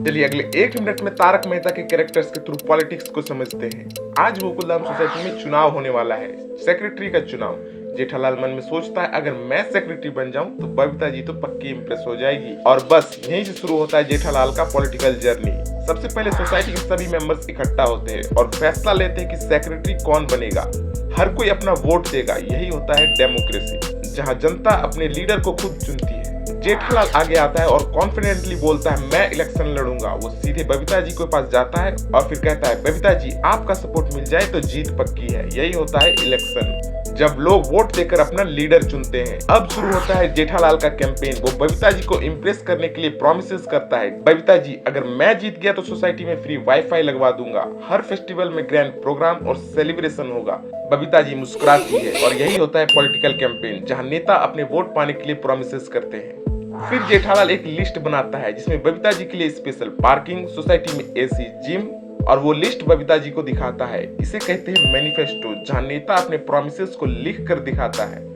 चलिए अगले 1 मिनट में तारक मेहता के कैरेक्टर्स के थ्रू पॉलिटिक्स को समझते हैं। आज गोकुलधाम सोसाइटी में चुनाव होने वाला है, सेक्रेटरी का चुनाव। जेठालाल मन में सोचता है अगर मैं सेक्रेटरी बन जाऊं तो बबीता जी तो पक्की इम्प्रेस हो जाएगी। और बस यहीं से शुरू होता है जेठालाल का पॉलिटिकल जर्नी। सबसे पहले सोसाइटी के सभी मेंबर्स इकट्ठा होते हैं और फैसला लेते हैं कि सेक्रेटरी कौन बनेगा। हर कोई अपना वोट देगा, यही होता है डेमोक्रेसी, जहाँ जनता अपने लीडर को खुद चुनती है। जेठालाल आगे आता है और कॉन्फिडेंटली बोलता है मैं इलेक्शन लड़ूंगा। वो सीधे बबीता जी के पास जाता है और फिर कहता है बबीता जी आपका सपोर्ट मिल जाए तो जीत पक्की है। यही होता है इलेक्शन, जब लोग वोट देकर अपना लीडर चुनते हैं। अब शुरू होता है जेठालाल का कैंपेन। वो बबीता जी को इम्प्रेस करने के लिए प्रॉमिसेस करता है। बबीता जी अगर मैं जीत गया तो सोसाइटी में फ्री वाईफाई लगवा दूंगा, हर फेस्टिवल में ग्रैंड प्रोग्राम और सेलिब्रेशन होगा। बबीता जी मुस्कुराती है और यही होता है पॉलिटिकल कैंपेन, जहां नेता अपने वोट पाने के लिए प्रॉमिसेस करते हैं। फिर जेठालाल एक लिस्ट बनाता है जिसमें बबीता जी के लिए स्पेशल पार्किंग, सोसाइटी में एसी, जिम, और वो लिस्ट बबीता जी को दिखाता है। इसे कहते हैं मैनिफेस्टो, जहां नेता अपने प्रॉमिसेस को लिख कर दिखाता है।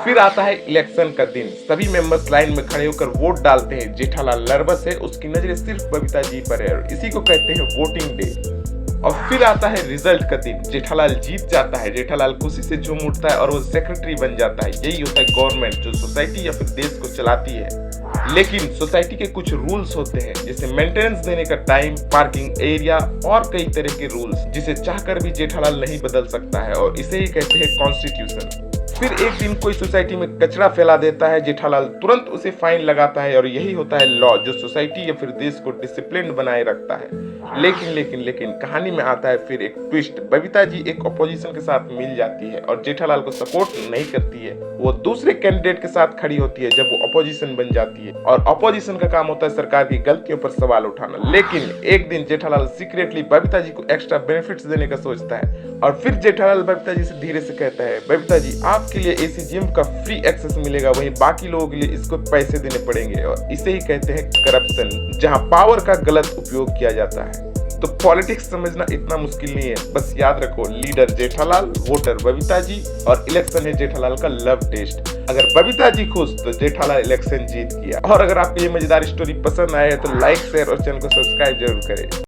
फिर आता है इलेक्शन का दिन। सभी मेंबर्स लाइन में खड़े होकर वोट डालते हैं। जेठालाल नर्वस है, उसकी नजरें सिर्फ बबीता जी पर है और इसी को कहते हैं वोटिंग डे। और फिर आता है रिजल्ट का दिन। जेठालाल जीत जाता है। जेठालाल खुशी से झूम उठता है और वो सेक्रेटरी बन जाता है। यही होता है गवर्नमेंट, जो सोसाइटी या फिर देश को चलाती है। लेकिन सोसाइटी के कुछ रूल्स होते हैं, जैसे मेंटेनेंस देने का टाइम, पार्किंग एरिया और कई तरह के रूल्स, जिसे चाहकर भी जेठालाल नहीं बदल सकता है, और इसे ही कहते हैं कॉन्स्टिट्यूशन। फिर एक दिन कोई सोसाइटी में कचरा फैला देता है, जेठालाल तुरंत उसे फाइन लगाता है, और यही होता है लॉ, जो सोसाइटी या फिर देश को डिसिप्लिन बनाए रखता है। लेकिन कहानी में आता है फिर एक ट्विस्ट। बबीता जी एक अपोजिशन के साथ मिल जाती है और जेठालाल को सपोर्ट नहीं करती है। वो दूसरे कैंडिडेट के साथ खड़ी होती है जब वो अपोजिशन बन जाती है, और अपोजिशन का काम होता है सरकार की गलतियों पर सवाल उठाना। लेकिन एक दिन जेठालाल सीक्रेटली बबीता जी को एक्स्ट्रा बेनिफिट्स देने का सोचता है, और फिर जेठालाल बबीता जी से धीरे से कहता है बबीता जी आपके लिए एसी जिम का फ्री एक्सेस मिलेगा, वहीं बाकी लोगों के लिए इसको पैसे देने पड़ेंगे। और इसे ही कहते हैं करप्शन, जहां पावर का गलत उपयोग किया जाता है। तो पॉलिटिक्स समझना इतना मुश्किल नहीं है, बस याद रखो लीडर जेठालाल, वोटर बबीता जी, और इलेक्शन है जेठालाल का लव टेस्ट। अगर बबीता जी खुश तो जेठालाल इलेक्शन जीत गया। और अगर आपको ये मजेदार स्टोरी पसंद आए तो लाइक, शेयर और चैनल को सब्सक्राइब जरूर करें।